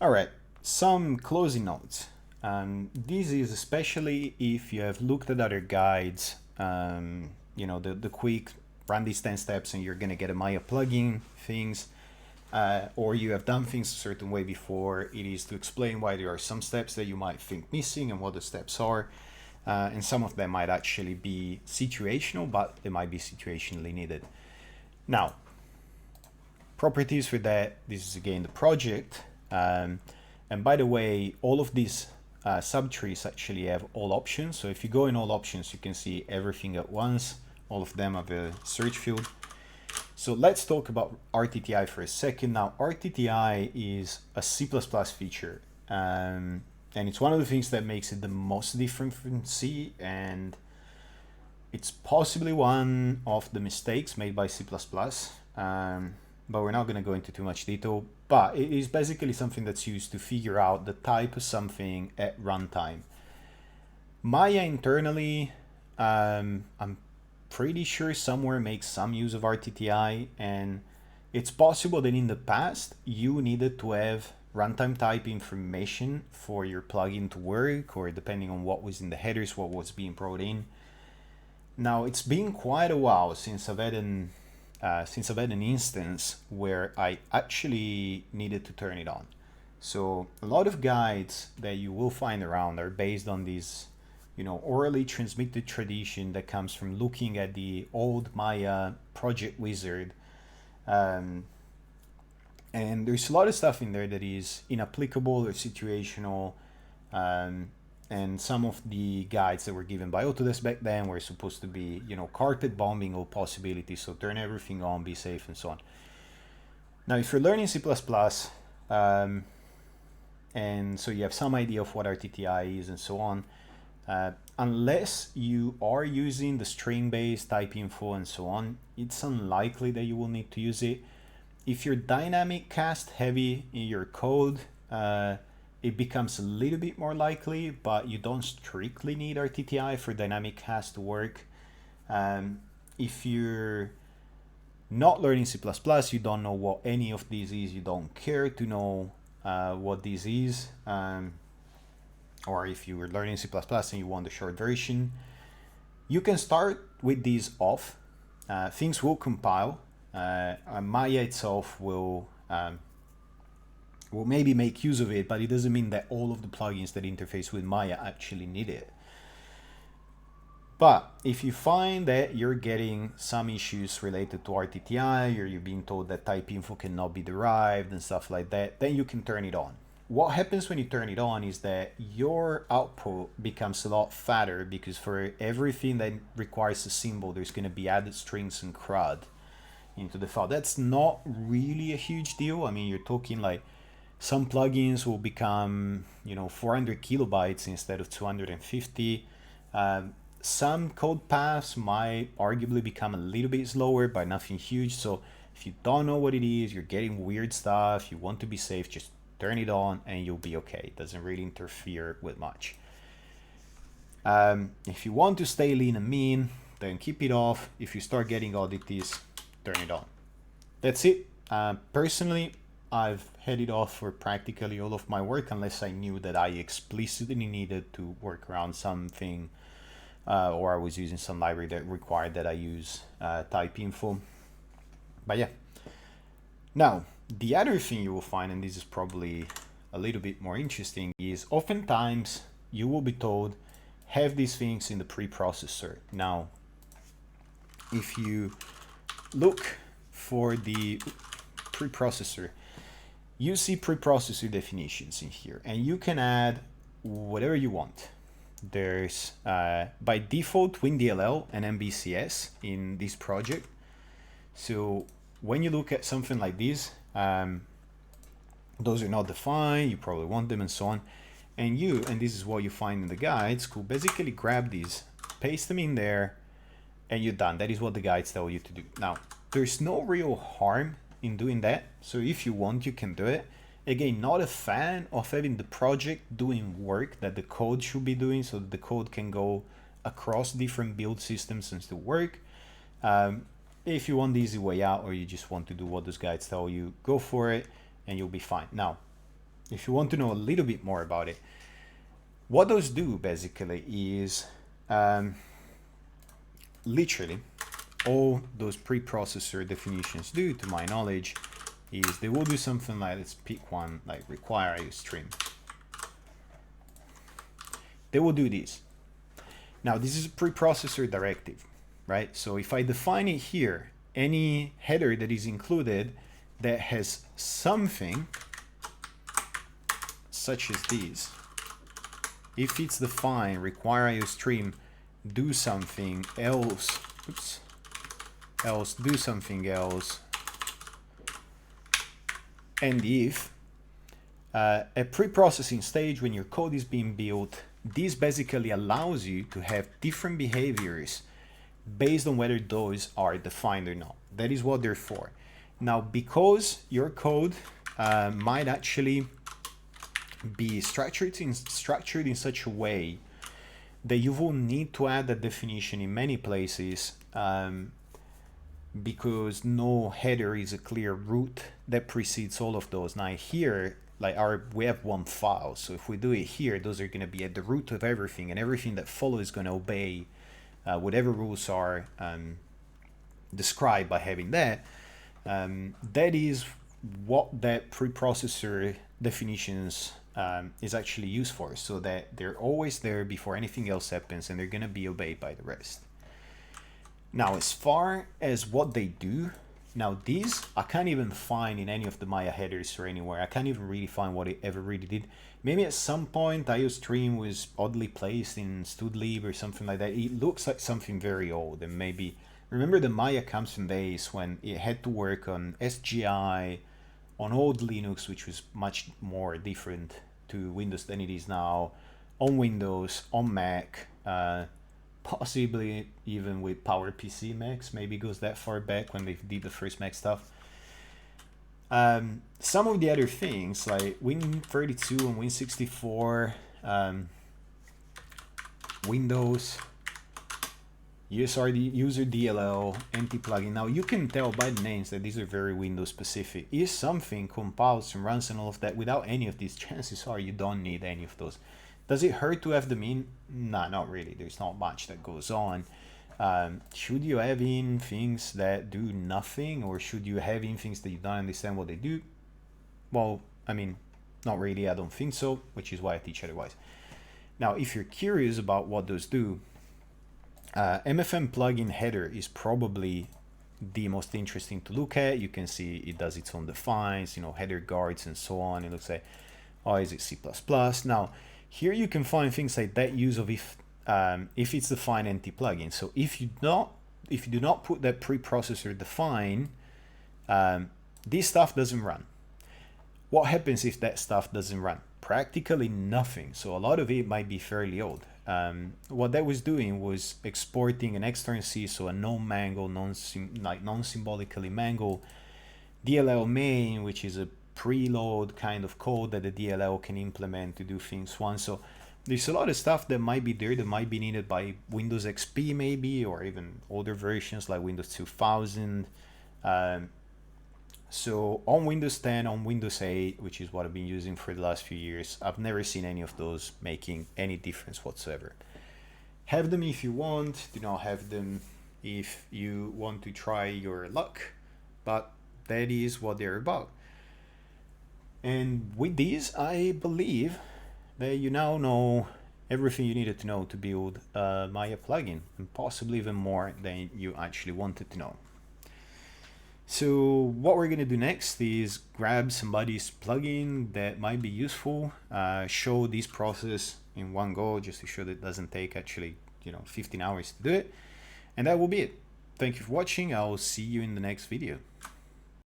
All right, some closing notes. This is especially if you have looked at other guides, the quick run these 10 steps and you're going to get a Maya plugin things, or you have done things a certain way before. It is to explain why there are some steps that you might think missing and what the steps are. And some of them might actually be situational, but they might be situationally needed. Now, properties for that, this is again the project. And by the way, all of these subtrees actually have all options. So if you go in all options, you can see everything at once. All of them have a search field. So let's talk about RTTI for a second. Now, RTTI is a C++ feature. And it's one of the things that makes it the most different from C. And it's possibly one of the mistakes made by C++. But we're not going to go into too much detail. But it is basically something that's used to figure out the type of something at runtime. Maya internally, I'm pretty sure somewhere makes some use of RTTI, and it's possible that in the past you needed to have runtime type information for your plugin to work, or depending on what was in the headers, what was being brought in. Now, it's been quite a while since I've had an instance where I actually needed to turn it on. So a lot of guides that you will find around are based on this, orally transmitted tradition that comes from looking at the old Maya project wizard. And there's a lot of stuff in there that is inapplicable or situational. And some of the guides that were given by Autodesk back then were supposed to be, carpet bombing all possibilities. So turn everything on, be safe, and so on. Now, if you're learning C++, and so you have some idea of what RTTI is and so on, unless you are using the string-based type info and so on, it's unlikely that you will need to use it. If you're dynamic cast heavy in your code, it becomes a little bit more likely, but you don't strictly need RTTI for dynamic cast to work. If you're not learning C++, you don't know what any of these is, you don't care to know what this is, or if you were learning C++ and you want the short version, you can start with these off. Things will compile. Maya itself will maybe make use of it, but it doesn't mean that all of the plugins that interface with Maya actually need it. But if you find that you're getting some issues related to RTTI, or you're being told that type info cannot be derived and stuff like that, then you can turn it on. What happens when you turn it on is that your output becomes a lot fatter, because for everything that requires a symbol, there's going to be added strings and CRUD into the file. That's not really a huge deal. I mean, you're talking like some plugins will become, 400 kilobytes instead of 250. Some code paths might arguably become a little bit slower, but nothing huge. So if you don't know what it is, you're getting weird stuff, you want to be safe, just turn it on and you'll be okay. It doesn't really interfere with much. If you want to stay lean and mean, then keep it off. If you start getting oddities, turn it on. That's it. Personally, I've had it off for practically all of my work, unless I knew that I explicitly needed to work around something, or I was using some library that required that I use type info. But yeah. Now, the other thing you will find, and this is probably a little bit more interesting, is oftentimes you will be told, have these things in the preprocessor. Now, if you look for the preprocessor, you see preprocessor definitions in here, and you can add whatever you want. There's by default WinDLL and MBCS in this project. So when you look at something like this, those are not defined, you probably want them and so on. And this is what you find in the guides, could basically grab these, paste them in there, and you're done. That is what the guides tell you to do. Now, there's no real harm in doing that. So if you want, you can do it. Again, not a fan of having the project doing work that the code should be doing, so that the code can go across different build systems and still work. If you want the easy way out, or you just want to do what those guides tell you, go for it and you'll be fine. Now, if you want to know a little bit more about it, what those do basically is literally all those preprocessor definitions do, to my knowledge, is they will do something like, let's pick one, like require IO stream. They will do this. Now this is a preprocessor directive, right? So if I define it here, any header that is included that has something such as this, if it's defined require IO stream, do something else, oops, else do something else, and if at preprocessing stage when your code is being built, this basically allows you to have different behaviors based on whether those are defined or not. That is what they're for. Now, because your code might actually be structured in such a way that you will need to add that definition in many places, because no header is a clear root that precedes all of those. Now here, like we have one file, so if we do it here, those are going to be at the root of everything, and everything that follows is going to obey whatever rules are described by having that. That is what that preprocessor definitions is actually used for, so that they're always there before anything else happens, and they're going to be obeyed by the rest. Now, as far as what they do, now these I can't even find in any of the Maya headers or anywhere. I can't even really find what it ever really did. Maybe at some point IOStream was oddly placed in stdlib or something like that. It looks like something very old, and maybe, remember the Maya comes from days when it had to work on SGI, on old Linux, which was much more different to Windows than it is now, on Windows, on Mac, possibly even with PowerPC Macs, maybe goes that far back when they did the first Mac stuff. Some of the other things like Win32 and Win64, Windows, user DLL, empty plugin. Now you can tell by the names that these are very Windows specific. If something compiles and runs and all of that without any of these, chances are you don't need any of those. Does it hurt to have them in? Nah, not really. There's not much that goes on. Should you have in things that do nothing, or should you have in things that you don't understand what they do? Well, I mean, not really. I don't think so, which is why I teach otherwise. Now, if you're curious about what those do, MFM plugin header is probably the most interesting to look at. You can see it does its own defines, you know, header guards and so on. It looks like, oh, is it C++? Now, here you can find things like that use of if it's defined NT plugin. So if you do not put that preprocessor define, this stuff doesn't run. What happens if that stuff doesn't run? Practically nothing. So a lot of it might be fairly old. What that was doing was exporting an external C, so a non-mangle, non-symbolically mangle DLL main, which is a preload kind of code that the DLL can implement to do things once. So there's a lot of stuff that might be there that might be needed by Windows XP maybe, or even older versions like Windows 2000. So on Windows 10, on Windows 8, which is what I've been using for the last few years, I've never seen any of those making any difference whatsoever. Have them if you want, do not have them if you want to try your luck, but that is what they're about. And with these, I believe that you now know everything you needed to know to build a Maya plugin, and possibly even more than you actually wanted to know. So what we're going to do next is grab somebody's plugin that might be useful, show this process in one go, just to show that it doesn't take actually 15 hours to do it. And that will be it. Thank you for watching. I'll see you in the next video.